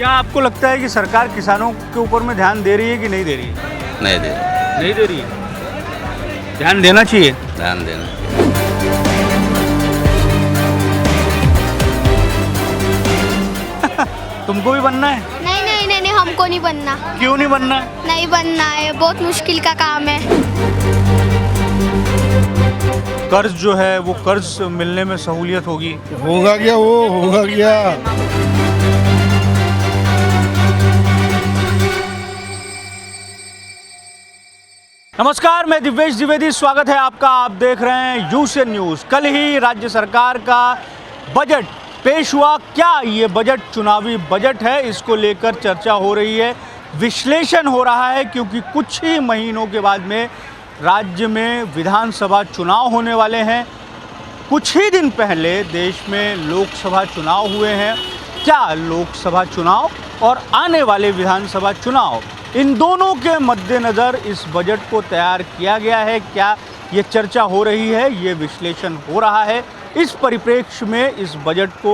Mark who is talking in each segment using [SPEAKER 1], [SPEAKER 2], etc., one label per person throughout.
[SPEAKER 1] क्या आपको लगता है कि सरकार किसानों के ऊपर में ध्यान दे रही है कि नहीं दे रही है?
[SPEAKER 2] नहीं दे रहे।
[SPEAKER 1] नहीं दे रही है। ध्यान देना चाहिए।
[SPEAKER 2] ध्यान देना।
[SPEAKER 1] तुमको भी बनना है?
[SPEAKER 3] नहीं नहीं नहीं नहीं, हमको नहीं बनना।
[SPEAKER 1] क्यों नहीं बनना है?
[SPEAKER 3] नहीं बनना है, बहुत मुश्किल का काम है।
[SPEAKER 1] कर्ज जो है वो कर्ज मिलने में सहूलियत होगी।
[SPEAKER 4] होगा क्या, वो होगा क्या।
[SPEAKER 1] नमस्कार, मैं दिव्येश द्विवेदी, स्वागत है आपका। आप देख रहे हैं यूसीएन न्यूज़। कल ही राज्य सरकार का बजट पेश हुआ। क्या ये बजट चुनावी बजट है? इसको लेकर चर्चा हो रही है, विश्लेषण हो रहा है, क्योंकि कुछ ही महीनों के बाद में राज्य में विधानसभा चुनाव होने वाले हैं। कुछ ही दिन पहले देश में लोकसभा चुनाव हुए हैं। क्या लोकसभा चुनाव और आने वाले विधानसभा चुनाव, इन दोनों के मद्देनज़र इस बजट को तैयार किया गया है? क्या ये चर्चा हो रही है, ये विश्लेषण हो रहा है? इस परिप्रेक्ष्य में इस बजट को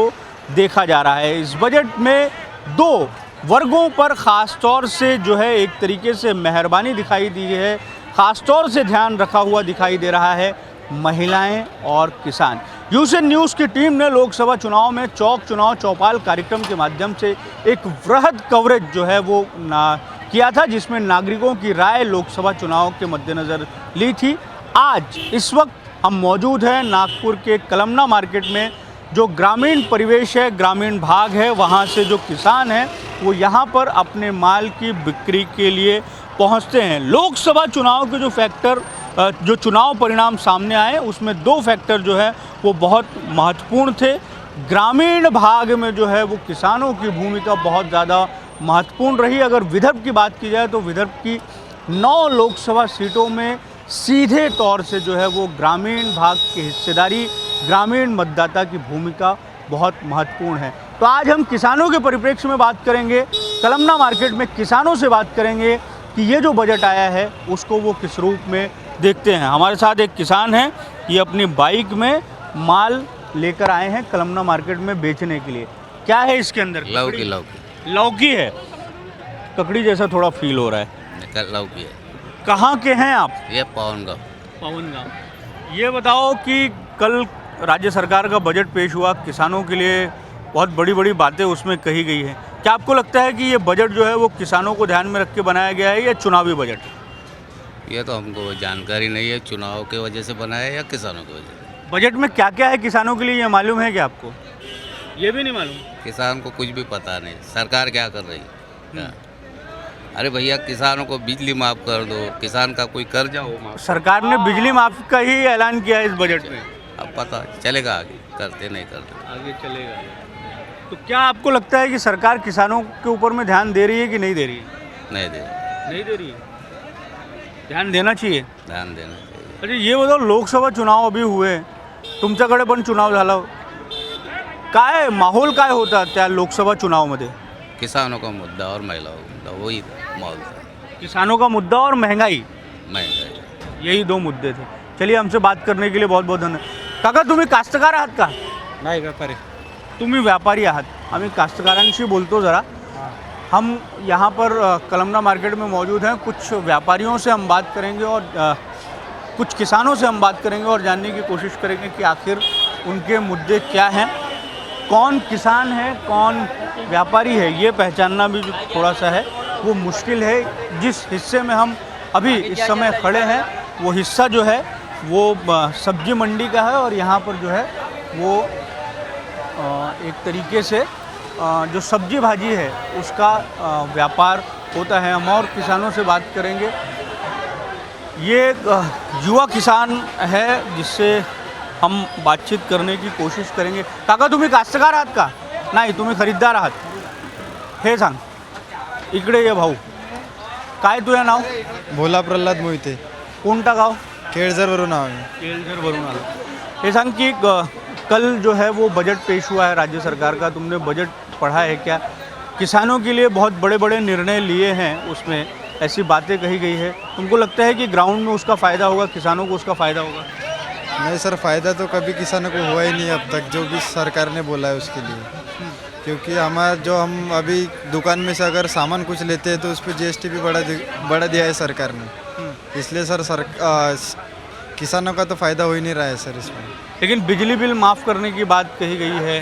[SPEAKER 1] देखा जा रहा है। इस बजट में दो वर्गों पर ख़ास तौर से जो है एक तरीके से मेहरबानी दिखाई दी है, ख़ास तौर से ध्यान रखा हुआ दिखाई दे रहा है, महिलाएं और किसान। यूसीएन न्यूज़ की टीम ने लोकसभा चुनाव में चौक चुनाव चौपाल कार्यक्रम के माध्यम से एक वृहद कवरेज जो है वो किया था, जिसमें नागरिकों की राय लोकसभा चुनाव के मद्देनज़र ली थी। आज इस वक्त हम मौजूद हैं नागपुर के कलमना मार्केट में। जो ग्रामीण परिवेश है, ग्रामीण भाग है, वहाँ से जो किसान हैं वो यहाँ पर अपने माल की बिक्री के लिए पहुँचते हैं। लोकसभा चुनाव के जो फैक्टर, जो चुनाव परिणाम सामने आए, उसमें दो फैक्टर जो है वो बहुत महत्वपूर्ण थे। ग्रामीण भाग में जो है वो किसानों की भूमिका बहुत ज़्यादा महत्वपूर्ण रही। अगर विदर्भ की बात की जाए तो विदर्भ की 9 लोकसभा सीटों में सीधे तौर से जो है वो ग्रामीण भाग की हिस्सेदारी, ग्रामीण मतदाता की भूमिका बहुत महत्वपूर्ण है। तो आज हम किसानों के परिप्रेक्ष्य में बात करेंगे, कलमना मार्केट में किसानों से बात करेंगे कि ये जो बजट आया है उसको वो किस रूप में देखते हैं। हमारे साथ एक किसान हैं, ये अपनी बाइक में माल लेकर आए हैं कलमना मार्केट में बेचने के लिए। क्या है इसके अंदर?
[SPEAKER 2] लौकी
[SPEAKER 1] लौकी है। ककड़ी जैसा थोड़ा फील हो रहा है।
[SPEAKER 2] लौकी है।
[SPEAKER 1] कहाँ के हैं आप?
[SPEAKER 2] ये पवन
[SPEAKER 1] गाँव। ये बताओ कि कल राज्य सरकार का बजट पेश हुआ, किसानों के लिए बहुत बड़ी बड़ी बातें उसमें कही गई हैं। क्या आपको लगता है कि ये बजट जो है वो किसानों को ध्यान में रख के बनाया गया है या चुनावी बजट?
[SPEAKER 2] ये तो हमको जानकारी नहीं है, चुनाव के वजह से बनाया है या किसानों की वजह से।
[SPEAKER 1] बजट में क्या क्या है किसानों के लिए, ये मालूम है क्या आपको? ये भी नहीं मालूम।
[SPEAKER 2] किसान को कुछ भी पता नहीं, सरकार क्या कर रही है। अरे भैया, किसानों को बिजली माफ़ कर दो, किसान का कोई कर्जा हो माफ।
[SPEAKER 1] सरकार ने बिजली माफ़ी का ही ऐलान किया है इस बजट में।
[SPEAKER 2] अब पता चलेगा आगे करते नहीं करते।
[SPEAKER 1] आगे चलेगा। तो क्या आपको लगता है कि सरकार किसानों के ऊपर में ध्यान दे रही है कि नहीं दे रही है?
[SPEAKER 2] नहीं दे रहे।
[SPEAKER 1] नहीं दे रही है। ध्यान देना चाहिए।
[SPEAKER 2] ध्यान देना चाहिए।
[SPEAKER 1] अच्छा, ये बताओ, लोकसभा चुनाव अभी हुए, तुमच्याकडे पण चुनाव झाला, काय माहोल काय होता त्या लोकसभा चुनावमध्ये?
[SPEAKER 2] किसानों का मुद्दा और महिलाओं का मुद्दा, वही माहौल था।
[SPEAKER 1] किसानों का मुद्दा और महंगाई,
[SPEAKER 2] महंगाई,
[SPEAKER 1] यही दो मुद्दे थे। चलिए, हमसे बात करने के लिए बहुत बहुत धन्यवाद। काका, तुम्ही कास्तकार आहात का?
[SPEAKER 4] नाही व्यापारी।
[SPEAKER 1] तुम्ही व्यापारी आहात। आम्ही कास्तकारांशी बोलतो जरा। हम यहाँ पर कलमना मार्केट में मौजूद हैं। कुछ व्यापारियों से हम बात करेंगे और कुछ किसानों से हम बात करेंगे और जानने की कोशिश करेंगे कि आखिर उनके मुद्दे क्या हैं, कौन किसान है, कौन व्यापारी है, ये पहचानना भी थोड़ा सा है वो मुश्किल है। जिस हिस्से में हम अभी इस समय खड़े हैं वो हिस्सा जो है वो सब्जी मंडी का है और यहाँ पर जो है वो एक तरीके से जो सब्जी भाजी है उसका व्यापार होता है। हम और किसानों से बात करेंगे। ये युवा किसान है जिससे हम बातचीत करने की कोशिश करेंगे। काका, तुम्ही कास्तकार आहात का? नाही, तुम्ही खरीददार आहात। हे सांग, इकडे ये भाऊ, काय तुझं नाव?
[SPEAKER 4] भोला प्रल्हाद मोहिते,
[SPEAKER 1] कोणता गाव?
[SPEAKER 4] केळझरवरून नाव आहे।
[SPEAKER 1] केळझरवरून आलो। हे सांग कि कल जो है वो बजट पेश हुआ है राज्य सरकार का, तुमने बजट पढ़ा है क्या? किसानों के लिए बहुत बड़े बड़े निर्णय लिए हैं, उसमें ऐसी बातें कही गई है। तुमको लगता है कि ग्राउंड में उसका फ़ायदा होगा, किसानों को उसका फ़ायदा होगा?
[SPEAKER 4] नहीं सर, फ़ायदा तो कभी किसानों को हुआ ही नहीं अब तक, जो भी सरकार ने बोला है उसके लिए। क्योंकि हमारा जो हम अभी दुकान में से अगर सामान कुछ लेते हैं तो उस पर जीएसटी भी बढ़ा दिया है सरकार ने। इसलिए सर किसानों का तो फ़ायदा हो ही नहीं रहा है सर इसमें।
[SPEAKER 1] लेकिन बिजली बिल माफ़ करने की बात कही गई है,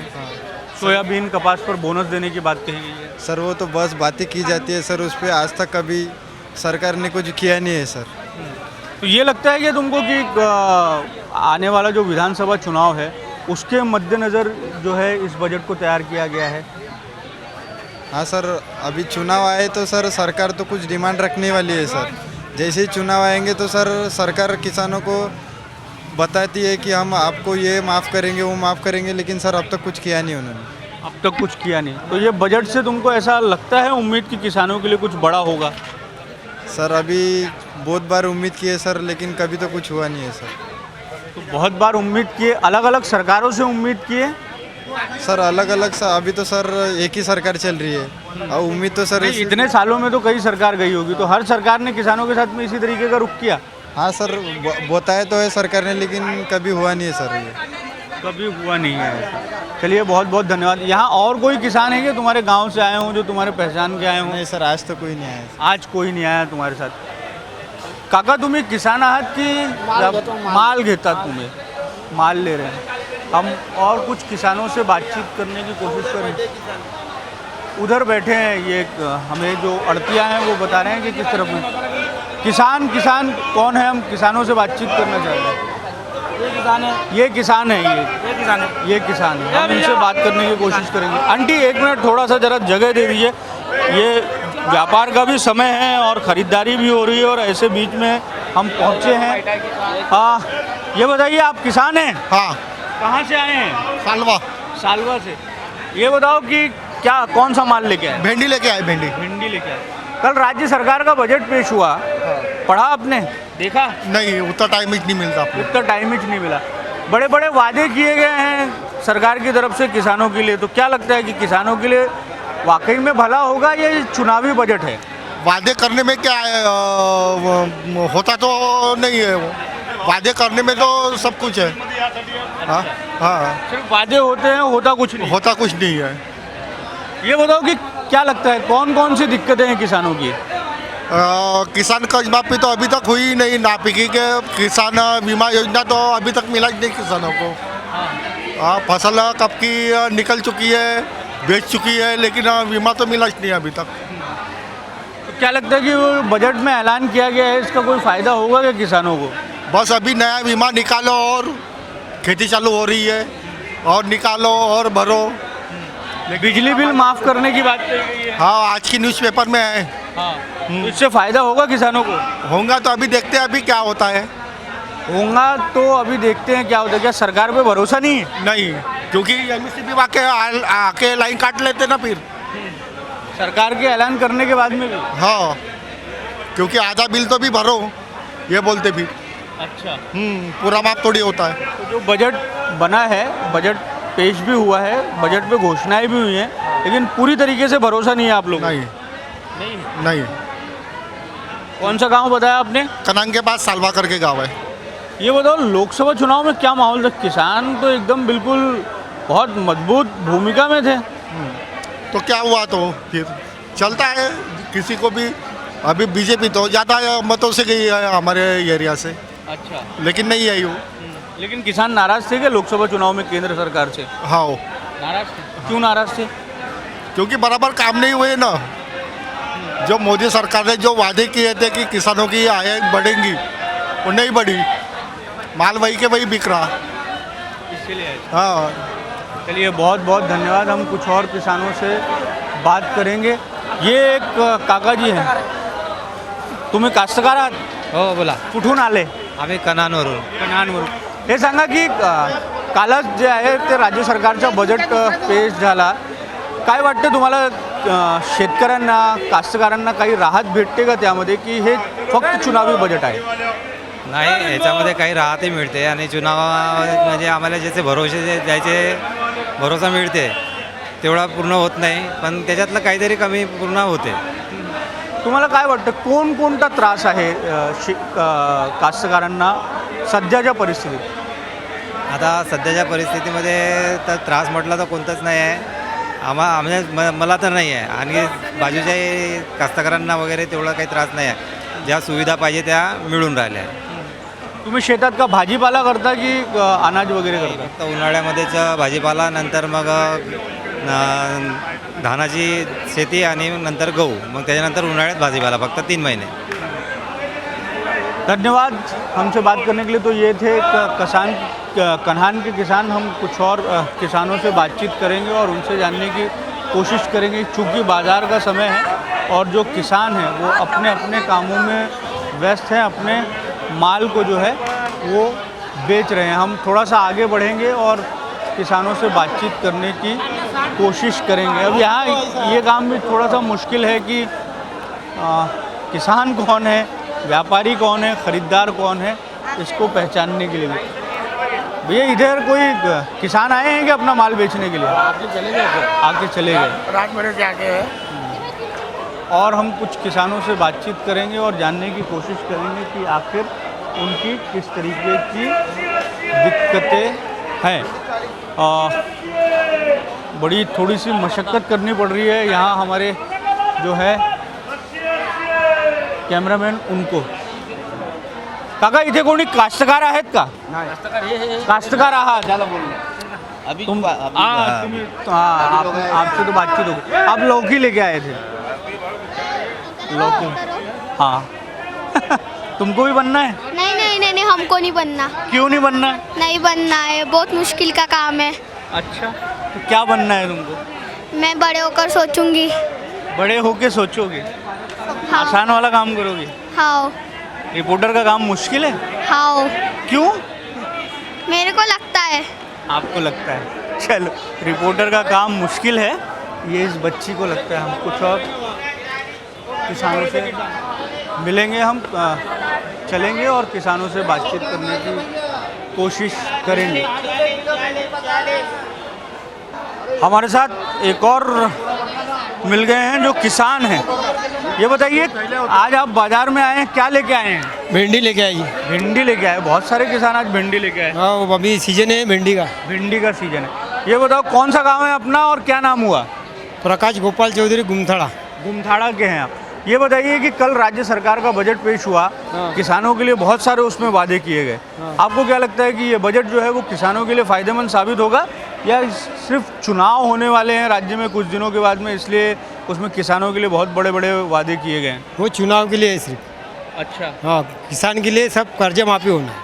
[SPEAKER 1] सोयाबीन कपास पर बोनस देने की बात कही गई है।
[SPEAKER 4] सर वो तो बस बातें की जाती है सर, उस पर आज तक कभी सरकार ने कुछ किया नहीं है सर।
[SPEAKER 1] तो ये लगता है कि तुमको कि आने वाला जो विधानसभा चुनाव है उसके मद्देनज़र जो है इस बजट को तैयार किया गया है?
[SPEAKER 4] हाँ सर, अभी चुनाव आए तो सर सरकार तो कुछ डिमांड रखने वाली है सर। जैसे ही चुनाव आएंगे तो सर सरकार किसानों को बताती है कि हम आपको ये माफ़ करेंगे वो माफ़ करेंगे, लेकिन सर अब तक कुछ किया नहीं उन्होंने।
[SPEAKER 1] अब तक कुछ किया नहीं। तो ये बजट से तुमको ऐसा लगता है उम्मीद कि किसानों के लिए कुछ बड़ा होगा?
[SPEAKER 4] सर अभी बहुत बार उम्मीद की है सर, लेकिन कभी तो कुछ हुआ नहीं है सर।
[SPEAKER 1] तो बहुत बार उम्मीद किए, अलग अलग सरकारों से उम्मीद किए।
[SPEAKER 4] सर अलग अलग अभी तो सर एक ही सरकार चल रही है और उम्मीद तो सर
[SPEAKER 1] नहीं, इतने सालों में तो कई सरकार गई होगी, तो हर सरकार ने किसानों के साथ में इसी तरीके का रुख किया।
[SPEAKER 4] हाँ सर, बताया तो है सरकार ने, लेकिन कभी हुआ नहीं है सर ये।
[SPEAKER 1] कभी हुआ नहीं है। चलिए बहुत बहुत धन्यवाद। यहाँ और कोई किसान है कि तुम्हारे गांव से आए हों, जो तुम्हारे पहचान के आए हों?
[SPEAKER 4] नहीं सर, आज तो कोई नहीं आया।
[SPEAKER 1] आज कोई नहीं आया तुम्हारे साथ। काका तुम्ही किसान आहात की माल घेतात? तुम्ही माल ले रहे हैं। हम और कुछ किसानों से बातचीत करने की कोशिश करें। उधर बैठे हैं ये हमें जो अड़तियाँ हैं वो बता रहे हैं कि किस तरफ में किसान कौन है? हम किसानों से बातचीत करना चाह रहे हैं। ये किसान है, ये किसान है। हम इनसे बात करने की कोशिश करेंगे। आंटी एक मिनट, थोड़ा सा ज़रा जगह दे दीजिए। ये व्यापार का भी समय है और ख़रीदारी भी हो रही है और ऐसे बीच में हम पहुँचे हैं। हाँ, ये बताइए आप किसान हैं?
[SPEAKER 5] हाँ,
[SPEAKER 1] कहाँ से आए हैं?
[SPEAKER 5] सालवा
[SPEAKER 1] से। ये बताओ कि क्या कौन सा माल लेके आए?
[SPEAKER 5] भिंडी लेके आए।
[SPEAKER 1] भिंडी लेके आए। कल राज्य सरकार का बजट पेश हुआ, पढ़ा आपने? देखा?
[SPEAKER 5] नहीं, उतना टाइम ही नहीं मिलता आपको।
[SPEAKER 1] उतना टाइम ही नहीं मिला। बड़े बड़े वादे किए गए हैं सरकार की तरफ से किसानों के लिए, तो क्या लगता है कि किसानों के लिए वाकई में भला होगा ये चुनावी बजट है?
[SPEAKER 5] वादे करने में क्या है, होता तो नहीं है वो। वादे करने में तो सब कुछ है। हाँ हाँ,
[SPEAKER 1] सिर्फ वादे होते हैं, होता कुछ नहीं।
[SPEAKER 5] होता कुछ नहीं है।
[SPEAKER 1] ये बताओ कि क्या लगता है कौन कौन सी दिक्कतें हैं किसानों की?
[SPEAKER 5] किसान कर्ज माफी तो अभी तक हुई नहीं। नापिकी के किसान बीमा योजना तो अभी तक मिला ही नहीं किसानों को। फसल कब की निकल चुकी है, बेच चुकी है, लेकिन बीमा तो मिला ही नहीं अभी तक।
[SPEAKER 1] तो क्या लगता है कि वो बजट में ऐलान किया गया है, इसका कोई फ़ायदा होगा क्या किसानों को?
[SPEAKER 5] बस अभी नया बीमा निकालो और खेती चालू हो रही है, और निकालो और भरो।
[SPEAKER 1] बिजली बिल माफ़ करने की बात कही गई है।
[SPEAKER 5] हाँ, आज की न्यूज़पेपर में है।
[SPEAKER 1] हाँ, तो इससे फ़ायदा होगा किसानों को?
[SPEAKER 5] होगा तो अभी देखते हैं अभी क्या होता है।
[SPEAKER 1] होगा तो अभी देखते हैं क्या होता है। क्या सरकार पे भरोसा नहीं है?
[SPEAKER 5] नहीं, क्योंकि एमएसपी आके लाइन काट लेते ना फिर।
[SPEAKER 1] सरकार के ऐलान करने के बाद में भी?
[SPEAKER 5] हाँ, क्योंकि आधा बिल तो भी भरो ये बोलते भी।
[SPEAKER 1] अच्छा,
[SPEAKER 5] पूरा माफ थोड़ी होता है।
[SPEAKER 1] तो जो बजट बना है, बजट पेश भी हुआ है, बजट पे घोषणाएं भी हुई हैं, लेकिन पूरी तरीके से भरोसा नहीं है आप लोगों को?
[SPEAKER 5] नहीं।
[SPEAKER 1] कौन सा गांव बताया आपने?
[SPEAKER 5] कनांग के पास सालवा करके गाँव है।
[SPEAKER 1] ये बताओ लोकसभा चुनाव में क्या माहौल था? किसान तो एकदम बिल्कुल बहुत मजबूत भूमिका में थे।
[SPEAKER 5] तो क्या हुआ, तो फिर चलता है किसी को भी। अभी बीजेपी तो ज़्यादा मतों से गई है हमारे एरिया से।
[SPEAKER 1] अच्छा,
[SPEAKER 5] लेकिन नहीं आई वो।
[SPEAKER 1] लेकिन किसान नाराज थे कि लोकसभा चुनाव में केंद्र सरकार से?
[SPEAKER 5] हाँ,
[SPEAKER 1] नाराज थे। क्यों नाराज थे?
[SPEAKER 5] क्योंकि बराबर काम नहीं हुए ना। जो मोदी सरकार ने जो वादे किए थे कि किसानों की आय बढ़ेंगी, वो नहीं बढ़ी। माल वही के वही बिक रहा।
[SPEAKER 1] इसीलिए।
[SPEAKER 5] हाँ,
[SPEAKER 1] चलिए बहुत बहुत धन्यवाद। हम कुछ और किसानों से बात करेंगे। ये एक काका जी हैं, तुम्ही कास्तकार आहात?
[SPEAKER 6] हो बोला.
[SPEAKER 1] कुठून आले?
[SPEAKER 6] आम्ही कनानवरून.
[SPEAKER 1] कन्हानवरून. हे सांगा की कालच जे आहे ते राज्य सरकारचा बजेट पेश झाला, काय वाटतं तुम्हाला? शेतकऱ्यांना, कास्तकारांना काही राहत भेटते का त्यामध्ये, की हे फक्त चुनावी बजेट आहे?
[SPEAKER 6] नाही, याच्यामध्ये काही राहतही मिळते आणि चुनाव म्हणजे आम्हाला ज्याचे भरोसे द्यायचे भरोसा मिळते तेवढा पूर्ण होत नाही, पण त्याच्यातलं काहीतरी कमी पूर्ण होते.
[SPEAKER 1] तुम्हाला काय वाटतं कोणकोणता त्रास आहे कास्तकारांना सध्याच्या परिस्थितीत?
[SPEAKER 6] आता सध्याच्या परिस्थितीमध्ये तर त्रास म्हटला तर कोणताच नाही आहे. मला तर नाही आहे आणि बाजूच्या कास्तकारांना वगैरे तेवढा काही त्रास नाही आहे. ज्या सुविधा पाहिजे त्या मिळून राहिल्या आहे.
[SPEAKER 1] तुम्ही शेतात का भाजीपाला करता की अनाज वगैरे करता?
[SPEAKER 6] फक्त उन्हाळ्यामध्येच भाजीपाला, नंतर मग धानाची शेती आणि नंतर गहू, मग त्याच्यानंतर उन्हाळ्यात भाजीपाला, फक्त 3 महिने.
[SPEAKER 1] धन्यवाद हमसे बात करने के लिए. तो ये थे कन्हान के किसान. हम कुछ और किसानों से बातचीत करेंगे और उनसे जानने की कोशिश करेंगे. चूँकि बाज़ार का समय है और जो किसान हैं वो अपने अपने कामों में व्यस्त हैं, अपने माल को जो है वो बेच रहे हैं. हम थोड़ा सा आगे बढ़ेंगे और किसानों से बातचीत करने की कोशिश करेंगे. अब यहाँ ये काम भी थोड़ा सा मुश्किल है कि किसान कौन है, व्यापारी कौन है, ख़रीदार कौन है, इसको पहचानने के लिए भी. भैया इधर कोई किसान आए हैं कि अपना माल बेचने के लिए? आके चले गए.
[SPEAKER 7] रात मेरे से आके है.
[SPEAKER 1] और हम कुछ किसानों से बातचीत करेंगे और जानने की कोशिश करेंगे कि आखिर उनकी किस तरीके की दिक्कतें हैं. बड़ी थोड़ी सी मशक्क़त करनी पड़ रही है यहाँ हमारे जो है कॅमेरामॅन उनको. काका इथे कोणी कास्तकार आहेत का? कास्तकार आहात.
[SPEAKER 2] अभी
[SPEAKER 1] तुम आपसे तो बातचीत होगी. आप लौकी लेके आए थे? लौकी. हाँ. तुमको भी बनना है?
[SPEAKER 3] नहीं हमको नहीं बनना.
[SPEAKER 1] क्यों नहीं बनना है?
[SPEAKER 3] नहीं बनना है, बहुत मुश्किल का काम है.
[SPEAKER 1] अच्छा, तो क्या बनना है तुमको?
[SPEAKER 3] मैं बड़े होकर सोचूंगी.
[SPEAKER 1] बड़े होके सोचोगे?
[SPEAKER 3] हाँ.
[SPEAKER 1] आसान वाला काम करोगे?
[SPEAKER 3] हाँ
[SPEAKER 1] रिपोर्टर का काम मुश्किल है?
[SPEAKER 3] हाँ
[SPEAKER 1] क्यों?
[SPEAKER 3] मेरे को लगता है.
[SPEAKER 1] आपको लगता है? चलो, रिपोर्टर का काम मुश्किल है ये इस बच्ची को लगता है. हम कुछ और किसानों से मिलेंगे. हम चलेंगे और किसानों से बातचीत करने की कोशिश करेंगे. हमारे साथ एक और मिल गए हैं जो किसान हैं. ये बताइए, आज आप बाजार में आए हैं, क्या लेके आए हैं?
[SPEAKER 8] भिंडी लेके आई.
[SPEAKER 1] भिंडी लेके आए. बहुत सारे किसान आज भिंडी लेके आए.
[SPEAKER 8] हाँ, वो अभी सीजन है भिंडी का.
[SPEAKER 1] भिंडी का सीजन है. ये बताओ कौन सा गांव है अपना और क्या नाम हुआ?
[SPEAKER 8] प्रकाश गोपाल चौधरी गुमथाड़ा.
[SPEAKER 1] गुमथाड़ा के हैं आप. ये बताइए कि कल राज्य सरकार का बजट पेश हुआ. किसानों के लिए बहुत सारे उसमें वादे किए गए. आपको क्या लगता है कि ये बजट जो है वो किसानों के लिए फ़ायदेमंद साबित होगा या सिर्फ चुनाव होने वाले हैं राज्य में कुछ दिनों के बाद में, इसलिए उसमें किसानों के लिए बहुत बड़े बड़े वादे किए गए हैं?
[SPEAKER 8] वो चुनाव के लिए है सिर्फ.
[SPEAKER 1] अच्छा.
[SPEAKER 8] हाँ, किसान के लिए सब कर्ज माफी होना है.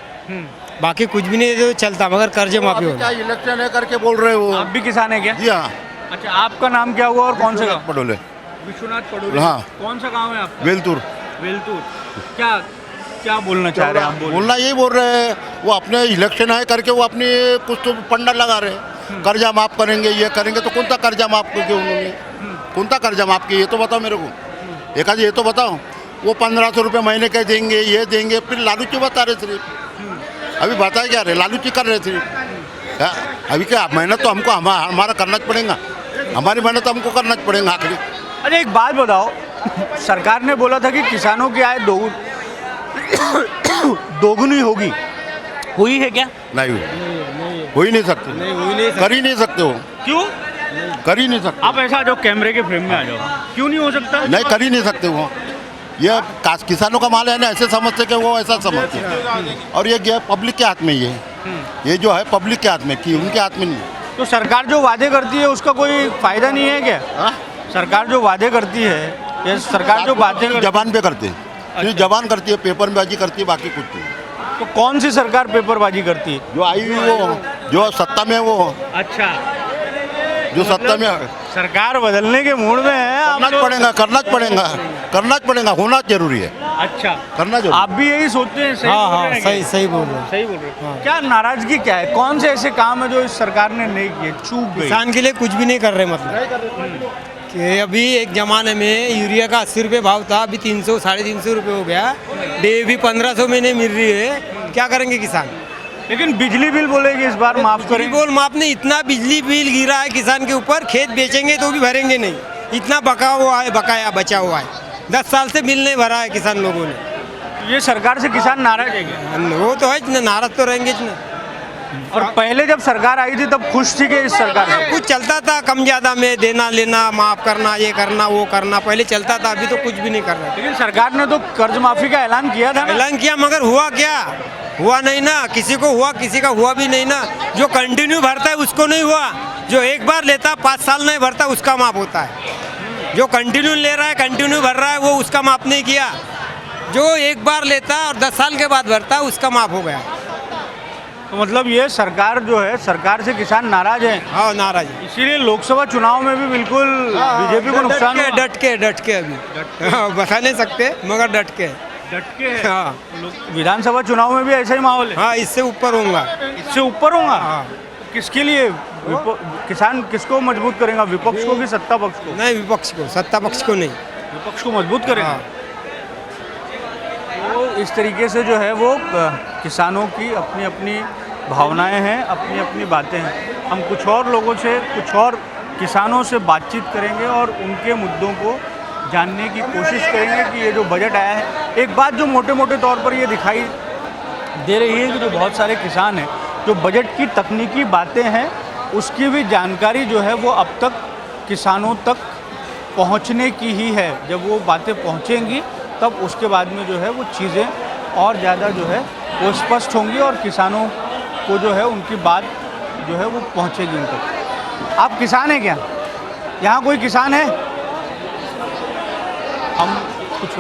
[SPEAKER 8] बाकी कुछ भी नहीं तो चलता, मगर कर्ज माफी होना.
[SPEAKER 5] इलेक्शन है करके बोल रहे हो.
[SPEAKER 1] आप भी किसान हैं क्या?
[SPEAKER 5] जी हाँ.
[SPEAKER 1] अच्छा, आपका नाम क्या हुआ और कौन सा गाँव?
[SPEAKER 5] पटोले.
[SPEAKER 1] विश्वनाथ पडोले.
[SPEAKER 5] हाँ.
[SPEAKER 1] कौन सा गाँव है आपका?
[SPEAKER 5] वेलतुर.
[SPEAKER 1] वेलतूर. क्या क्या बोलना चाह रहे हैं आप?
[SPEAKER 5] बोलना यही बोल रहे हैं, वो अपने इलेक्शन है करके वो अपनी कुछ तो पंडा लगा रहे हैं. कर्जा माफ करेंगे, ये करेंगे. तो कौन सा कर्जा माफ किया उन्होंने? कौन सा कर्जा माफ किया ये तो बताओ मेरे को. एक आज ये तो बताओ. वो 1500 रुपये महीने के देंगे, ये देंगे, फिर लालूची बता रहे सिर्फ. अभी बताया क्या रहे, लालूची कर रहे सिर्फ. अभी क्या मेहनत तो हमको हमारा करना पड़ेगा. हमारी मेहनत हमको करना पड़ेगा आखिरी.
[SPEAKER 1] अरे एक बात बताओ, सरकार ने बोला था कि किसानों की आय दोगुनी होगी. हुई है क्या?
[SPEAKER 5] नहीं हुई. हो ही नहीं सकते. कर ही नहीं सकते हो.
[SPEAKER 1] क्यों?
[SPEAKER 5] कर ही नहीं सकते.
[SPEAKER 1] आप ऐसा आ जाओ, कैमरे के फ्रेम में आ जाओ. क्यों नहीं हो सकता?
[SPEAKER 5] नहीं, कर ही नहीं सकते वो. ये किसानों का माल है ना, ऐसे समझते कि वो ऐसा समझते हैं. और ये पब्लिक के हाथ में ही है. ये जो है पब्लिक के हाथ में, कि उनके हाथ में नहीं.
[SPEAKER 1] तो सरकार जो वादे करती है उसका कोई फायदा नहीं है क्या? सरकार जो वादे करती है, ये सरकार जो बातें
[SPEAKER 5] जबान पे करते हैं. सिर्फ जबान करती है, पेपर बाजी करती है, बाकी कुछ नहीं.
[SPEAKER 1] तो कौन सी सरकार पेपरबाजी करती है?
[SPEAKER 5] जो आई हुई वो, जो सत्ता में वो,
[SPEAKER 1] अच्छा,
[SPEAKER 5] जो सत्ता में.
[SPEAKER 1] सरकार बदलने के मूड में है. आप
[SPEAKER 5] करना
[SPEAKER 1] लोग-
[SPEAKER 5] पड़ेगा, करना पड़ेगा, करना पड़ेगा. होना जरूरी है.
[SPEAKER 1] अच्छा,
[SPEAKER 5] करना जरूरी.
[SPEAKER 1] आप भी यही सोचते हैं? सही
[SPEAKER 8] हाँ
[SPEAKER 1] बोल
[SPEAKER 8] हाँ,
[SPEAKER 1] रहे हैं क्या?
[SPEAKER 8] सही बोल रहे हो.
[SPEAKER 1] सही बोल रहे हो. क्या नाराजगी क्या है? कौन से ऐसे काम है जो इस सरकार ने नहीं किए, चूक गई?
[SPEAKER 8] किसान के लिए कुछ भी नहीं कर रहे. मतलब कि अभी एक ज़माने में यूरिया का 80 रुपये भाव था, अभी 300 350 रुपये हो गया. DAP 1500 में नहीं मिल रही है. क्या करेंगे किसान?
[SPEAKER 1] लेकिन बिजली बिल बोलेगी इस बार माफ
[SPEAKER 8] बिजली
[SPEAKER 1] करें.
[SPEAKER 8] बोल माफ नहीं. इतना बिजली बिल गिरा है किसान के ऊपर, खेत बेचेंगे तो भी भरेंगे नहीं. इतना बकाया बचा हुआ है. 10 साल से बिल नहीं भरा है किसान लोगों ने.
[SPEAKER 1] ये सरकार से किसान नाराज है क्या?
[SPEAKER 8] वो तो है ना, नाराज तो रहेंगे ना.
[SPEAKER 1] और पहले जब सरकार आई थी तब खुश थी कि इस सरकार से?
[SPEAKER 8] कुछ चलता था कम ज़्यादा में, देना लेना माफ़ करना, ये करना वो करना, पहले चलता था, अभी तो कुछ भी नहीं कर रहा।
[SPEAKER 1] लेकिन सरकार ने तो कर्ज माफी का ऐलान किया था ना?
[SPEAKER 8] ऐलान किया मगर हुआ क्या? हुआ नहीं ना, किसी को हुआ, किसी का हुआ भी नहीं ना। जो कंटिन्यू भरता है उसको नहीं हुआ, जो एक बार लेता 5 साल नहीं भरता उसका माफ होता है। जो कंटिन्यू ले रहा है, कंटिन्यू भर रहा है, वो उसका माफ नहीं किया। जो एक बार लेता और 10 साल के बाद भरता उसका माफ हो गया।
[SPEAKER 1] तो मतलब ये सरकार जो है, सरकार से किसान नाराज हैं,
[SPEAKER 8] हाँ नाराज है।
[SPEAKER 1] इसीलिए लोकसभा चुनाव में भी बिल्कुल बीजेपी को नुकसान हुआ।
[SPEAKER 8] डट के अभी बता नहीं सकते मगर डट के। हाँ
[SPEAKER 1] विधानसभा चुनाव में भी ऐसा ही माहौल है?
[SPEAKER 8] हाँ, इससे ऊपर होगा।
[SPEAKER 1] इससे ऊपर होगा?
[SPEAKER 8] हाँ।
[SPEAKER 1] किसके लिए किसान किसको मजबूत करेगा, विपक्ष को कि सत्ता पक्ष को?
[SPEAKER 8] नहीं, विपक्ष को, सत्ता पक्ष को नहीं।
[SPEAKER 1] विपक्ष को मजबूत करेगा।
[SPEAKER 8] हाँ।
[SPEAKER 1] तो इस तरीके से जो है वो किसानों की अपनी अपनी भावनाएं हैं, अपनी अपनी बातें हैं। हम कुछ और लोगों से, कुछ और किसानों से बातचीत करेंगे और उनके मुद्दों को जानने की कोशिश करेंगे कि ये जो बजट आया है, एक बात जो मोटे मोटे तौर पर ये दिखाई दे रही है कि जो बहुत सारे किसान हैं, जो बजट की तकनीकी बातें हैं उसकी भी जानकारी जो है वो अब तक किसानों तक पहुंचने की ही है। जब वो बातें पहुंचेंगी तब उसके बाद में जो है वो चीज़ें और ज़्यादा जो है वो स्पष्ट होंगी और किसानों को जो है उनकी बात जो है वो पहुंचेगी उन तक। आप किसान हैं क्या? यहाँ कोई किसान है? हम कुछ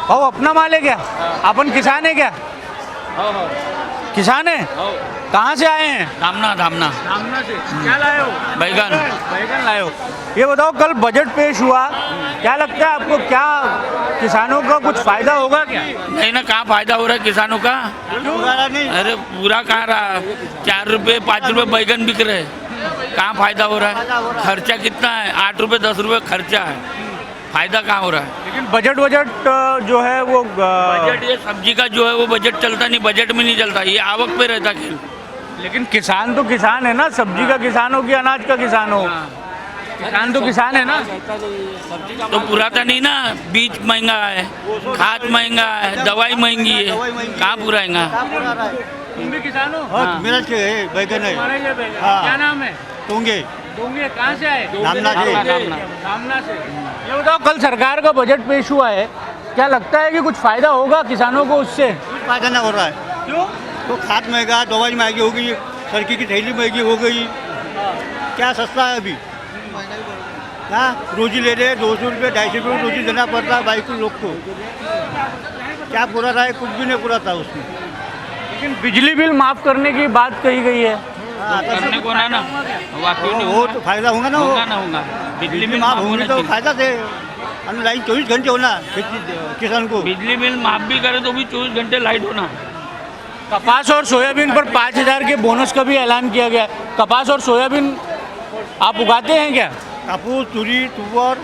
[SPEAKER 1] भाव अपना माल है क्या? अपन किसान है क्या? किसान है? कहाँ से आए हैं?
[SPEAKER 7] धामना धामना
[SPEAKER 1] धामना से। क्या लाए हो?
[SPEAKER 7] बैगन।
[SPEAKER 1] बैगन लाए हो। ये बताओ, कल बजट पेश हुआ, क्या लगता है आपको, क्या किसानों का कुछ फायदा होगा क्या?
[SPEAKER 7] नहीं ना, कहाँ फायदा हो रहा है किसानों का?
[SPEAKER 1] नहीं।
[SPEAKER 7] अरे पूरा कहाँ रहा, 4 रुपये 5 रुपये बैगन बिक रहे, कहाँ फायदा हो रहा है? खर्चा कितना है? 8 रुपये 10 रुपये खर्चा है, फायदा कहाँ हो रहा है?
[SPEAKER 1] लेकिन बजट जो है वो
[SPEAKER 7] बजट ये सब्जी का जो है वो बजट चलता नहीं, बजट में नहीं चलता, ये आवक पे रहता खेल।
[SPEAKER 1] लेकिन किसान तो किसान है ना, सब्जी का किसान हो कि अनाज का किसान हो, किसान तो किसान है ना।
[SPEAKER 7] तो पूरा था नहीं ना, बीज महंगा है, खाद महंगा है, दवाई महंगी है, कहाँ पूराएगा?
[SPEAKER 1] तुम भी किसान हो?
[SPEAKER 7] हाँ।
[SPEAKER 9] मेरठ के है, बैगन है।
[SPEAKER 1] हमारा ये बैगन।
[SPEAKER 9] हाँ।
[SPEAKER 1] क्या नाम है?
[SPEAKER 9] टोंगे
[SPEAKER 1] डोंगे। कहाँ से आए?
[SPEAKER 9] धामना से।
[SPEAKER 1] धामना से। ये बताओ, कल सरकार का बजट पेश हुआ है, क्या लगता है कि कुछ फायदा होगा किसानों को उससे?
[SPEAKER 9] कुछ फायदा नहीं हो रहा है।
[SPEAKER 1] क्यों?
[SPEAKER 9] तो खाद महंगा, दवाई महंगी हो गई, सड़की की थैली महंगी हो गई, क्या सस्ता है अभी? हाँ, रोजी ले रहे 200 रुपये 250 रुपये रोजी देना पड़ता है बाइक लोग को। क्या पूरा रहा है? कुछ भी नहीं पूरा था उसमें।
[SPEAKER 1] लेकिन बिजली बिल माफ करने की बात कही गई है।
[SPEAKER 9] हाँ,
[SPEAKER 7] करने को ना ना, वाकई नहीं
[SPEAKER 9] वो तो फायदा होगा ना, वो
[SPEAKER 7] होगा ना होगा, बिजली बिल
[SPEAKER 9] माफ
[SPEAKER 7] माफ
[SPEAKER 9] होगी
[SPEAKER 7] होना
[SPEAKER 9] तो
[SPEAKER 7] चाहिए।
[SPEAKER 9] फायदा से लाइन 24 घंटे होना किसान को।
[SPEAKER 7] बिजली बिल माफ भी करे तो भी 24 घंटे लाइट होना।
[SPEAKER 1] कपास और सोयाबीन पर 5,000 के बोनस का भी ऐलान किया गया है। कपास और सोयाबीन आप उगाते हैं क्या?
[SPEAKER 9] कापूस, तुरी, तुवर,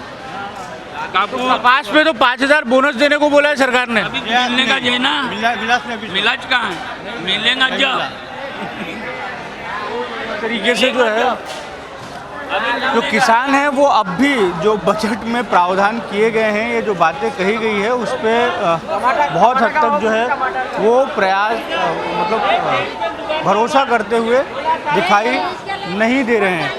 [SPEAKER 1] कपास पे तो 5,000 बोनस देने को बोला है सरकार ने।
[SPEAKER 7] अभी मिलने का है ना,
[SPEAKER 9] मिलास में भी
[SPEAKER 7] मिलाज कहाँ है? मिलेगा जब।
[SPEAKER 1] तरीके से जो है जो किसान हैं वो अब भी जो बजट में प्रावधान किए गए हैं, ये जो बातें कही गई है उस पर बहुत हद तक जो है वो प्रयास मतलब भरोसा करते हुए दिखाई नहीं दे रहे हैं।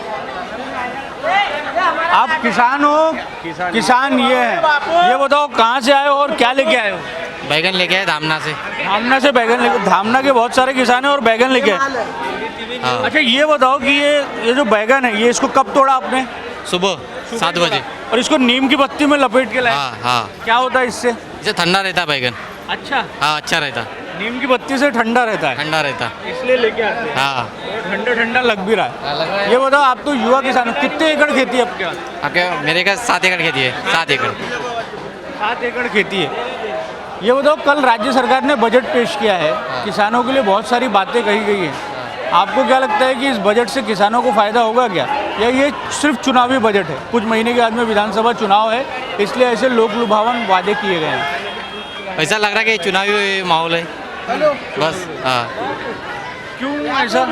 [SPEAKER 1] आप किसान हो? किसान ये है। ये बताओ, कहाँ से आए हो और क्या लेके आए हो?
[SPEAKER 6] बैगन लेके आए धामना से।
[SPEAKER 1] धामना से बैगन लेके। धामना के बहुत सारे किसान हैं और बैगन लेके आए।
[SPEAKER 6] हाँ।
[SPEAKER 1] अच्छा, ये बताओ कि ये जो बैगन है, ये इसको कब तोड़ा आपने?
[SPEAKER 6] सुबह 7 बजे।
[SPEAKER 1] और इसको नीम की पत्ती में लपेट के लाए।
[SPEAKER 6] हाँ हाँ,
[SPEAKER 1] क्या होता है इससे?
[SPEAKER 6] इसे ठंडा रहता है बैगन।
[SPEAKER 1] अच्छा,
[SPEAKER 6] हाँ, अच्छा रहता,
[SPEAKER 1] नीम की पत्ती से ठंडा रहता है,
[SPEAKER 6] ठंडा रहता।
[SPEAKER 1] इसलिए लेके आते हैं।
[SPEAKER 6] हाँ,
[SPEAKER 1] ठंडा ठंडा लग भी रहा है। ये बताओ, आप तो युवा किसान हो, कितने एकड़ खेती है आपके यहाँ?
[SPEAKER 6] आपके मेरे का 7 एकड़ खेती है। 7 एकड़।
[SPEAKER 1] 7 एकड़ खेती है। ये बताओ, कल राज्य सरकार ने बजट पेश किया है, किसानों के लिए बहुत सारी बातें कही गई हैं। आपको क्या लगता है कि इस बजट से किसानों को फ़ायदा होगा क्या, या ये सिर्फ चुनावी बजट है? कुछ महीने के बाद में विधानसभा चुनाव है, इसलिए ऐसे लोक लुभावन वादे किए गए हैं।
[SPEAKER 6] ऐसा लग रहा है कि चुनावी माहौल है बस। हाँ,
[SPEAKER 1] क्यों ऐसा?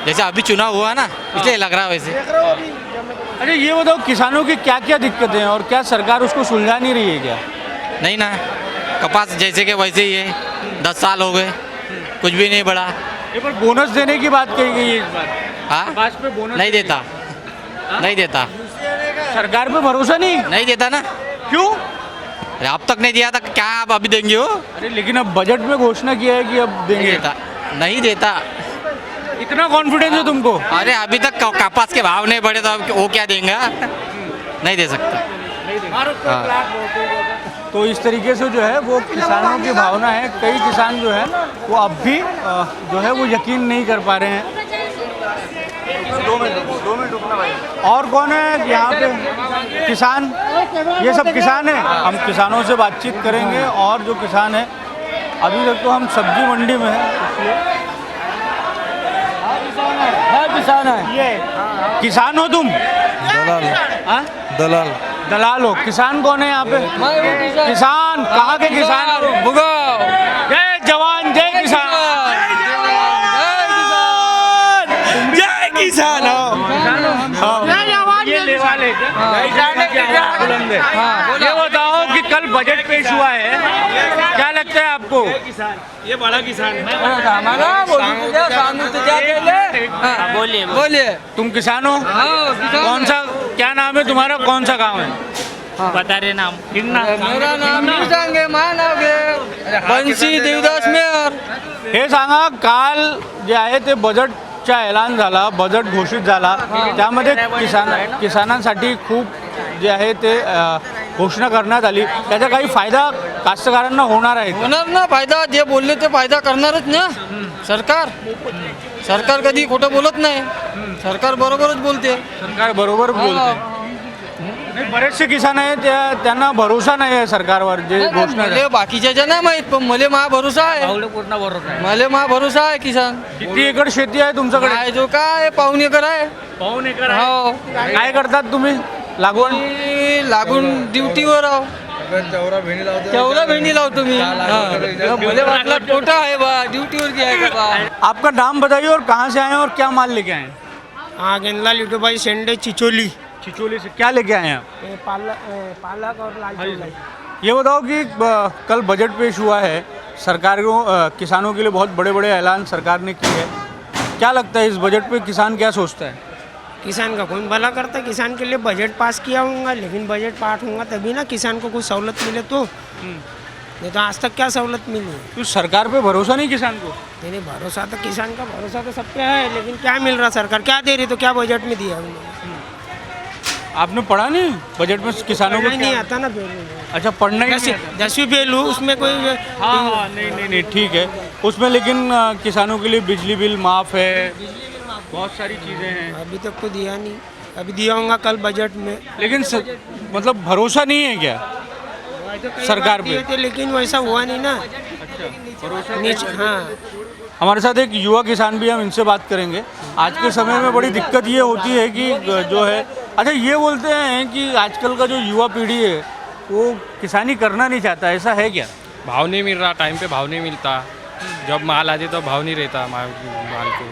[SPEAKER 6] जैसे अभी चुनाव हुआ ना, इसलिए लग रहा है वैसे।
[SPEAKER 1] अच्छा, ये बताओ, किसानों की क्या क्या दिक्कतें हैं और क्या सरकार उसको सुलझा नहीं रही है क्या?
[SPEAKER 6] नहीं ना, कपास जैसे कि वैसे ही है,
[SPEAKER 10] 10 साल हो गए कुछ भी नहीं बढ़ा।
[SPEAKER 1] ये पर बोनस देने की बात कही गई है इस बार।
[SPEAKER 10] हाँ
[SPEAKER 1] पास पे बोनस
[SPEAKER 10] नहीं देता, नहीं देता,
[SPEAKER 1] सरकार पे भरोसा नहीं।
[SPEAKER 10] नहीं देता ना।
[SPEAKER 1] क्यों?
[SPEAKER 10] अरे अब तक नहीं दिया था, क्या आप अभी देंगे हो?
[SPEAKER 1] अरे लेकिन अब बजट में घोषणा किया है कि अब
[SPEAKER 10] नहीं
[SPEAKER 1] देंगे।
[SPEAKER 10] देता, नहीं देता।
[SPEAKER 1] इतना कॉन्फिडेंस है तुमको?
[SPEAKER 10] अरे अभी तक कपास के भाव नहीं बढ़े तो अब वो क्या देंगे? नहीं दे सकता। हाँ।
[SPEAKER 1] तो इस तरीके से जो है वो किसानों की भावना है। कई किसान जो है वो अब भी जो है वो यकीन नहीं कर पा रहे हैं। 2 मिनट रुकना भाई। और कौन है यहाँ पे? किसान, ये सब किसान हैं। हम किसानों से बातचीत करेंगे। और जो किसान है, अभी तक तो हम सब्जी मंडी में हैं, इसलिए किसान है। ये किसान हो तुम?
[SPEAKER 4] दलाल
[SPEAKER 1] हाँ?
[SPEAKER 4] दलाल
[SPEAKER 1] दलाल हो। किसान कौन है यहाँ पे? किसान कहाँ के किसान हो? जय जवान जय किसान।
[SPEAKER 8] जय किसान हो।
[SPEAKER 1] ये लेवा लेके बुलंद है। ये बताओ कि कल बजट पेश हुआ है, क्या लगता है आपको?
[SPEAKER 8] ये बड़ा किसान है।
[SPEAKER 10] बोलिए
[SPEAKER 8] बोलिए।
[SPEAKER 1] तुम किसान हो? कौन सा, क्या नाम है तुम्हारा? कौन सा गांव है?
[SPEAKER 10] बता रहे नाम।
[SPEAKER 8] मेरा नाम नहीं सांगे मानवगे बंसी देवदास मेयर।
[SPEAKER 1] हे सांगा, काल जे आहे ते बजेटचा ऐलान झाला, बजेट घोषित झाला, त्यामध्ये किसानांसाठी खूप जे आहे ते घोषणा करण्यात आली, त्याचा काही फायदा कास्तकारांना होणार आहे का?
[SPEAKER 8] होणार ना फायदा, जे बोलले ते फायदा करणारच ना सरकार. सरकार कधी खोटं बोलत नाही, सरकार बरोबरच बोलते.
[SPEAKER 1] सरकार बरोबर बोलते. नाही, बरेचसे किसान आहेत त्यांना भरोसा नाही आहे सरकारवर, जे घोषणा
[SPEAKER 8] मले बाकीच्या नाही माहित, पण मले मा भरोसा आहे. मले मा भरोसा आहे. किसान
[SPEAKER 1] किती एकड़ शेती आहे तुमच्याकडे?
[SPEAKER 8] काय जो काय पाऊण एकर आहे.
[SPEAKER 1] पाऊण एकर
[SPEAKER 8] हो.
[SPEAKER 1] काय करतात तुम्ही लागवड?
[SPEAKER 8] मी लागून ड्युटीवर आहो. तेवढा भेंडी लावतो मी. मले वाटलं छोटा आहे बा, ड्युटीवर की आहे का बा.
[SPEAKER 1] आपका नाम बताइए और कहाँ से आए हैं और क्या माल लेके आए हैं?
[SPEAKER 11] हाँ, गेंदा लिटो भाई सेंडे चिचोली,
[SPEAKER 1] चिचोली से क्या लेके आए हैं आप?
[SPEAKER 11] पालक और लाल चौलाई.
[SPEAKER 1] ये बताओ कि कल बजट पेश हुआ है, सरकार को किसानों के लिए बहुत बड़े बड़े ऐलान सरकार ने किए हैं। क्या लगता है इस बजट पे किसान क्या सोचता है?
[SPEAKER 11] किसान का कौन भला करता है? किसान के लिए बजट पास किया होगा, लेकिन बजट पास होगा तभी ना किसान को कुछ सहूलत मिले तो. नहीं तो आज तक क्या सहूलत मिली?
[SPEAKER 1] तो सरकार पे भरोसा नहीं किसान को?
[SPEAKER 11] नहीं, भरोसा तो किसान का भरोसा तो सब पे है, लेकिन क्या मिल रहा सरकार? क्या दे रही? तो क्या बजट में दिया उन्होंने?
[SPEAKER 1] आपने पढ़ा नहीं बजट में किसानों को?
[SPEAKER 11] नहीं आता ना फेल.
[SPEAKER 1] अच्छा, पढ़ना ही नहीं आता।
[SPEAKER 11] 10वीं फेल हूँ, उसमें कोई
[SPEAKER 1] हाँ, नहीं ठीक है उसमें, लेकिन किसानों के लिए बिजली बिल माफ़ है, बहुत सारी चीज़ें हैं।
[SPEAKER 11] अभी तक तो दिया नहीं, अभी दिया होगा कल बजट में.
[SPEAKER 1] लेकिन मतलब भरोसा नहीं है क्या सरकार पे?
[SPEAKER 11] दिए थे, लेकिन वैसा हुआ नहीं ना. नीचे हाँ.
[SPEAKER 1] हमारे साथ एक युवा किसान भी, हम इनसे बात करेंगे। आज के समय में बड़ी दिक्कत ये होती है कि जो है, अच्छा ये बोलते हैं कि आजकल का जो युवा पीढ़ी है वो किसानी करना नहीं चाहता, ऐसा है क्या?
[SPEAKER 12] भाव नहीं मिल रहा, टाइम पे भाव नहीं मिलता. जब माल आते तो भाव नहीं रहता माल को,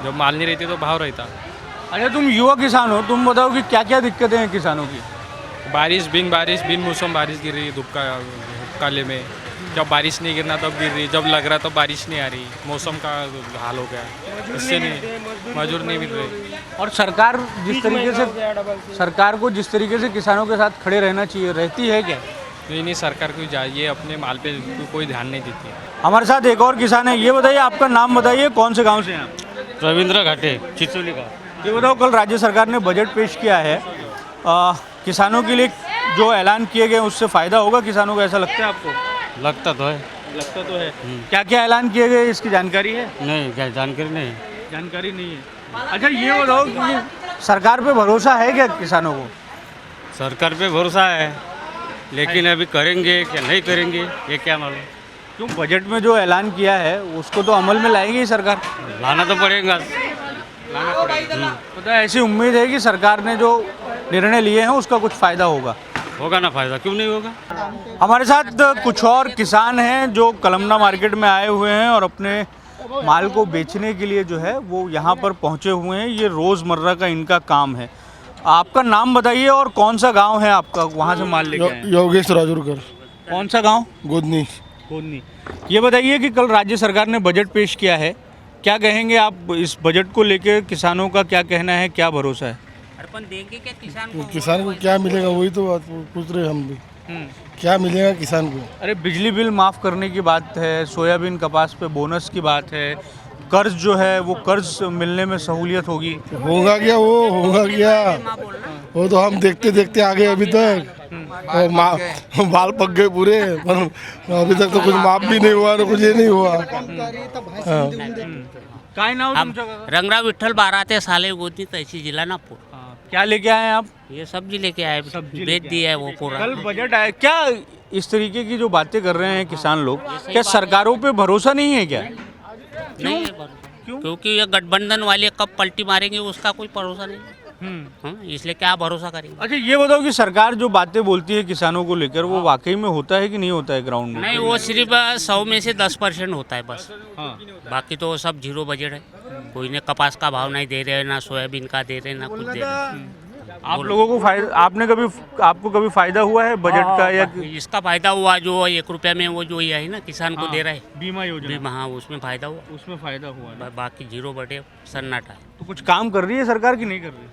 [SPEAKER 12] जब माल नहीं रहती तो भाव रहता.
[SPEAKER 1] अच्छा, तुम युवा किसान हो, तुम बताओ कि क्या क्या दिक्कतें हैं किसानों की?
[SPEAKER 12] बारिश बिन मौसम बारिश गिर रही धूप काले में. जब बारिश नहीं गिरना तब गिर रही, जब लग रहा तब बारिश नहीं आ रही. मौसम का हाल हो गया, इससे नहीं मजदूर नहीं मिल रही.
[SPEAKER 1] और सरकार को जिस तरीके से किसानों के साथ खड़े रहना चाहिए, रहती है क्या?
[SPEAKER 12] नहीं, सरकार को ये अपने माल पे कोई ध्यान नहीं देती.
[SPEAKER 1] हमारे साथ एक और किसान है, ये बताइए आपका नाम बताइए, कौन से गांव से हैं आप?
[SPEAKER 12] रविंद्र घाटे,
[SPEAKER 1] चिचोली का. ये बताओ, कल राज्य सरकार ने बजट पेश किया है, किसानों के लिए जो ऐलान किए गए उससे फ़ायदा होगा किसानों को, ऐसा लगता है आपको?
[SPEAKER 12] लगता तो है.
[SPEAKER 1] क्या क्या ऐलान किए गए, इसकी जानकारी है?
[SPEAKER 12] नहीं, क्या जानकारी नहीं.
[SPEAKER 1] जानकारी नहीं है. अच्छा ये बताओ कि सरकार पे भरोसा है क्या किसानों को?
[SPEAKER 12] सरकार पे भरोसा है, लेकिन अभी करेंगे क्या नहीं करेंगे ये क्या मालूम.
[SPEAKER 1] क्यों, बजट में जो ऐलान किया है उसको तो अमल में लाएगी ही सरकार.
[SPEAKER 12] लाना तो पड़ेगा.
[SPEAKER 1] तो ऐसी उम्मीद है कि सरकार ने जो निर्णय लिए हैं उसका कुछ फ़ायदा होगा
[SPEAKER 12] ना फायदा, क्यों नहीं होगा.
[SPEAKER 1] हमारे साथ कुछ और किसान हैं जो कलमना मार्केट में आए हुए हैं और अपने माल को बेचने के लिए जो है वो यहाँ पर पहुँचे हुए हैं. ये रोज़मर्रा का इनका काम है. आपका नाम बताइए और कौन सा गांव है आपका, वहाँ से माल लेके आए हैं?
[SPEAKER 5] योगेश राजूरकर.
[SPEAKER 1] कौन सा गांव?
[SPEAKER 5] गोदनी.
[SPEAKER 1] कोदनी। ये बताइए कि कल राज्य सरकार ने बजट पेश किया है, क्या कहेंगे आप इस बजट को लेकर? किसानों का क्या कहना है, क्या भरोसा है?
[SPEAKER 10] अर्पण देंगे क्या किसान को?
[SPEAKER 5] किसान को क्या मिलेगा वही तो बात पूछ रहे हम भी, क्या मिलेगा किसान को?
[SPEAKER 1] अरे बिजली बिल माफ़ करने की बात है, सोयाबीन कपास पे बोनस की बात है, कर्ज जो है वो कर्ज मिलने में सहूलियत होगी।
[SPEAKER 5] होगा क्या वो, होगा क्या वो तो हम देखते देखते आ गए अभी तक, और बाल पक गए पूरे, पर अभी तक तो कुछ माफ भी नहीं हुआ, कुछ ये नहीं हुआ।
[SPEAKER 1] काय नाव तुमचं काका?
[SPEAKER 10] रंगराव विठ्ठल बाराते साले गोती तहसील जिला नागपुर।
[SPEAKER 1] क्या लेके आए हैं आप?
[SPEAKER 10] ये सब्जी लेके आए,
[SPEAKER 1] सब्जी
[SPEAKER 10] बेच
[SPEAKER 1] लेके
[SPEAKER 10] दिया है वो पूरा।
[SPEAKER 1] कल बजट आया, क्या इस तरीके की जो बातें कर रहे हैं किसान लोग, क्या सरकारों पे भरोसा नहीं है क्या?
[SPEAKER 10] नहीं है भरोसा। क्योंकि ये गठबंधन वाले कब पलटी मारेंगे उसका कोई भरोसा नहीं। इसलिए क्या भरोसा करेंगे?
[SPEAKER 1] अच्छा ये बताओ कि सरकार जो बातें बोलती है किसानों को लेकर, वो वाकई में होता है कि नहीं होता है ग्राउंड में?
[SPEAKER 10] नहीं, वो सिर्फ 100 में से 10% होता है बस। बाकी तो सब जीरो बजट है। कोई ने कपास का भाव नहीं दे रहे, ना सोयाबीन का दे रहे, ना कुछ दे रहे।
[SPEAKER 1] आप लोगों को फायदा, आपको कभी फायदा हुआ है बजट का? या
[SPEAKER 10] इसका फायदा हुआ जो 1 रुपया में वो जो ये है ना किसान को दे रहा है
[SPEAKER 1] बीमा योजना?
[SPEAKER 10] बीमा, हाँ उसमें फायदा हुआ।
[SPEAKER 1] उसमें फायदा हुआ है।
[SPEAKER 10] बाकी जीरो बटे सन्नाटा है।
[SPEAKER 1] तो कुछ काम कर रही है सरकार की नहीं कर रही?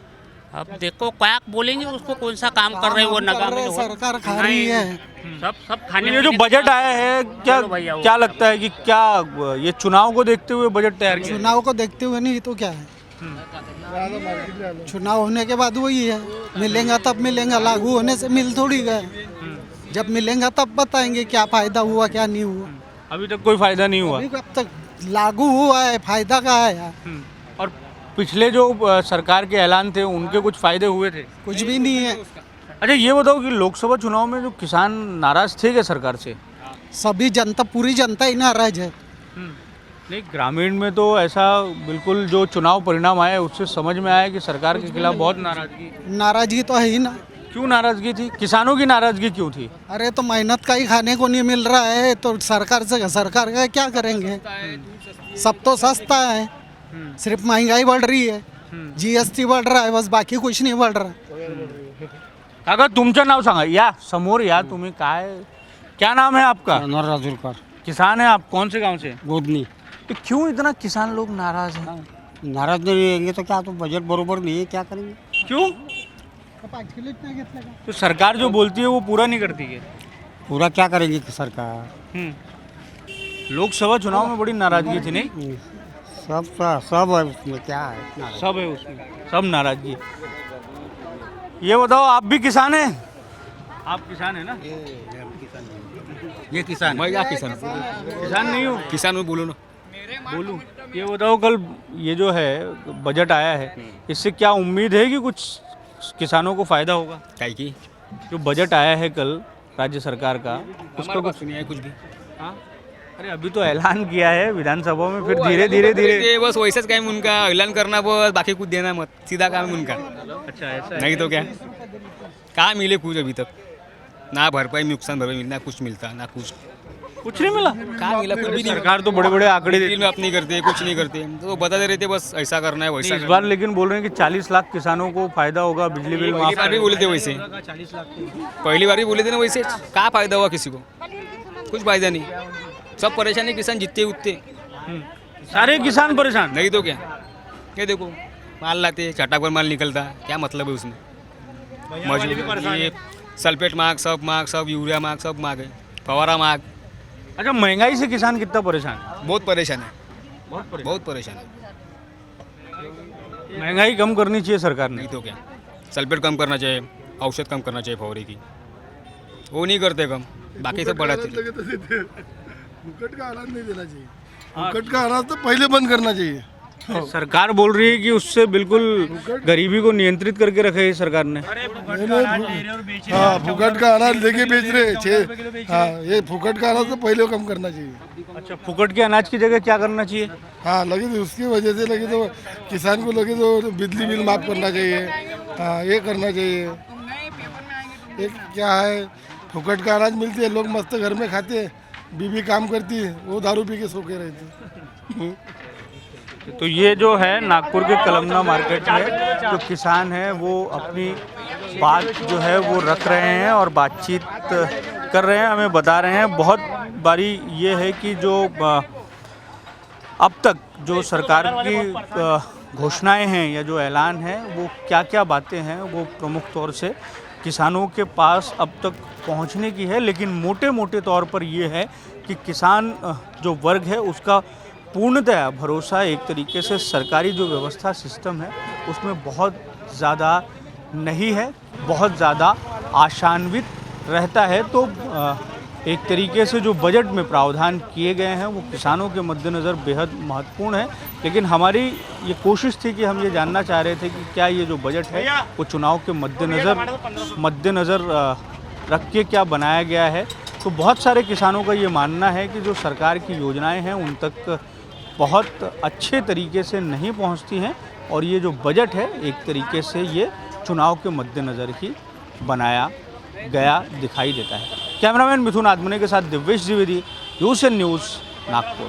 [SPEAKER 10] अब देखो क्या बोलेंगे उसको, कौन सा काम कर रहे हैं वो नकाम में
[SPEAKER 5] सरकार खा रही है।
[SPEAKER 10] सब खाने
[SPEAKER 1] ये जो बजट आया है, क्या लगता है कि क्या ये चुनाव को देखते हुए बजट तैयार किया?
[SPEAKER 5] चुनाव को देखते हुए नहीं तो क्या है, चुनाव होने के बाद वही है, मिलेगा तब मिलेगा, लागू होने से मिल थोड़ी गए। जब मिलेगा तब बताएंगे क्या फायदा हुआ क्या नहीं हुआ।
[SPEAKER 1] अभी तक कोई फायदा नहीं हुआ।
[SPEAKER 5] अभी कब तक लागू हुआ है, फायदा का है यार।
[SPEAKER 1] और पिछले जो सरकार के ऐलान थे उनके कुछ फायदे हुए थे?
[SPEAKER 5] कुछ भी नहीं है।
[SPEAKER 1] अच्छा ये बताओ कि लोकसभा चुनाव में जो किसान नाराज थे क्या सरकार से?
[SPEAKER 5] सभी जनता, पूरी जनता ही नाराज है।
[SPEAKER 1] नहीं, ग्रामीण में तो ऐसा बिल्कुल जो चुनाव परिणाम आया उससे समझ में आया कि सरकार के खिलाफ बहुत
[SPEAKER 5] नाराजगी तो है ही ना।
[SPEAKER 1] क्यों नाराजगी थी? किसानों की नाराजगी क्यों थी?
[SPEAKER 5] अरे तो मेहनत का ही खाने को नहीं मिल रहा है तो सरकार का क्या करेंगे? सब तो सस्ता है, सिर्फ महंगाई बढ़ रही है, जीएसटी बढ़ रहा है, बस बाकी कुछ नहीं बढ़ रहा।
[SPEAKER 1] काका तुमचं नाव सांगा, या समोर या तुम्ही, क्या नाम है आपका?
[SPEAKER 8] अनवर राजूरकर,
[SPEAKER 1] किसान है आप? कौन से गांव से?
[SPEAKER 8] गोदनी।
[SPEAKER 1] तो क्यों इतना किसान लोग नाराज हैं?
[SPEAKER 8] नाराज नहीं रहेंगे तो क्या, तो बजट बरोबर नहीं है, क्या करेंगे?
[SPEAKER 1] क्यों? तो सरकार जो बोलती है वो पूरा नहीं करती है?
[SPEAKER 8] पूरा क्या करेंगे सरकार?
[SPEAKER 1] लोकसभा चुनाव में बड़ी नाराजगी थी नहीं?
[SPEAKER 8] सब है उसमें, क्या है?
[SPEAKER 1] सब है उसमें, सब नाराजगी। ये बताओ आप भी किसान हैं? आप किसान है ना?
[SPEAKER 6] ये किसान, मैं क्या किसान?
[SPEAKER 1] किसान नहीं हो?
[SPEAKER 6] किसान में बोलो ना।
[SPEAKER 1] बोलूं? ये बताओ कल ये जो है बजट आया है, इससे क्या उम्मीद है कि कुछ किसानों को फायदा होगा?
[SPEAKER 6] क्या की
[SPEAKER 1] जो बजट आया है कल राज्य सरकार का, उसका कुछ
[SPEAKER 6] नहीं है कुछ भी।
[SPEAKER 1] हाँ? अरे अभी तो ऐलान किया है विधानसभा में, फिर धीरे धीरे
[SPEAKER 6] बस वैसेच काम उनका ऐलान करना, बस बाकी कुछ देना मत, सीधा काम है उनका।
[SPEAKER 1] अच्छा ऐसा है?
[SPEAKER 6] नहीं तो क्या, कहाँ मिले कुछ अभी तक? ना भरपाई, नुकसान भरपाई मिलना, कुछ मिलता ना, कुछ
[SPEAKER 1] नहीं मिला।
[SPEAKER 6] कहाँ मिला? कुछ भी नहीं।
[SPEAKER 1] सरकार तो बड़े बड़े आंकड़े
[SPEAKER 6] बिल में अपनी करते, कुछ नहीं करते, तो बताते रहते बस ऐसा करना है वैसा।
[SPEAKER 1] इस बार लेकिन बोल रहे हैं कि 40 लाख किसानों को फायदा होगा, बिजली बिल माफ।
[SPEAKER 6] पहली बार भी बोले थे वैसे, पहली बार भी बोले थे ना वैसे। क्या फायदा हुआ किसी को? कुछ फायदा नहीं, सब परेशान है, किसान जितते उतते
[SPEAKER 1] सारे किसान परेशान।
[SPEAKER 6] नहीं तो क्या, ये देखो माल लाते, छटाक पर माल निकलता, क्या मतलब है उसमें? मजदूर, सल्फेट मार्ग, सब यूरिया मार्ग, सब मार्ग है, फवारा मार्ग।
[SPEAKER 1] अच्छा महंगाई से किसान कितना परेशान है?
[SPEAKER 6] बहुत परेशान है, बहुत परेशान है।
[SPEAKER 1] महंगाई कम करनी चाहिए सरकार ने।
[SPEAKER 6] नहीं तो क्या, सल्फेट कम करना चाहिए, औषध कम करना चाहिए फवारे की, वो नहीं करते कम, बाकी सब बढ़ाते।
[SPEAKER 5] फुकट का अनाज नहीं देना चाहिए, फुकट का अनाज तो पहले बंद करना चाहिए।
[SPEAKER 1] सरकार बोल रही है कि उससे बिल्कुल गरीबी को नियंत्रित करके रखे है सरकार ने।
[SPEAKER 5] हाँ, फुकट का अनाज लेके बेच रहे। हाँ, ये फुकट का अनाज तो पहले कम करना चाहिए।
[SPEAKER 1] अच्छा फुकट के अनाज की जगह क्या करना चाहिए?
[SPEAKER 5] हाँ लगे तो उसकी वजह से लगे तो किसान को लगे तो बिजली बिल माफ करना चाहिए। हाँ ये करना चाहिए। एक क्या है, फुकट का अनाज मिलती है, लोग मस्त घर में खाते हैं, बीबी काम करती है, वो दारू पी के सो के रहते।
[SPEAKER 1] तो ये जो है नागपुर के कलमना मार्केट में जो किसान हैं वो अपनी बात जो है वो रख रहे हैं और बातचीत कर रहे हैं, हमें बता रहे हैं। बहुत बारी ये है कि जो अब तक जो सरकार की घोषणाएं हैं या जो ऐलान है वो क्या क्या बातें हैं वो प्रमुख तौर से किसानों के पास अब तक पहुंचने की है, लेकिन मोटे मोटे तौर पर ये है कि किसान जो वर्ग है उसका पूर्णतया भरोसा एक तरीके से सरकारी जो व्यवस्था सिस्टम है उसमें बहुत ज़्यादा नहीं है, बहुत ज़्यादा आशान्वित रहता है। तो एक तरीके से जो बजट में प्रावधान किए गए हैं वो किसानों के मद्देनज़र बेहद महत्वपूर्ण है, लेकिन हमारी ये कोशिश थी कि हम ये जानना चाह रहे थे कि क्या ये जो बजट है वो चुनाव के मद्देनज़र रख के क्या बनाया गया है। तो बहुत सारे किसानों का ये मानना है कि जो सरकार की योजनाएं हैं उन तक बहुत अच्छे तरीके से नहीं पहुंचती हैं और ये जो बजट है एक तरीके से ये चुनाव के मद्देनज़र ही बनाया गया दिखाई देता है। कैमरामैन मिथुन आत्मने के साथ दिव्येश द्विवेदी, यूएसएन न्यूज़, नागपुर।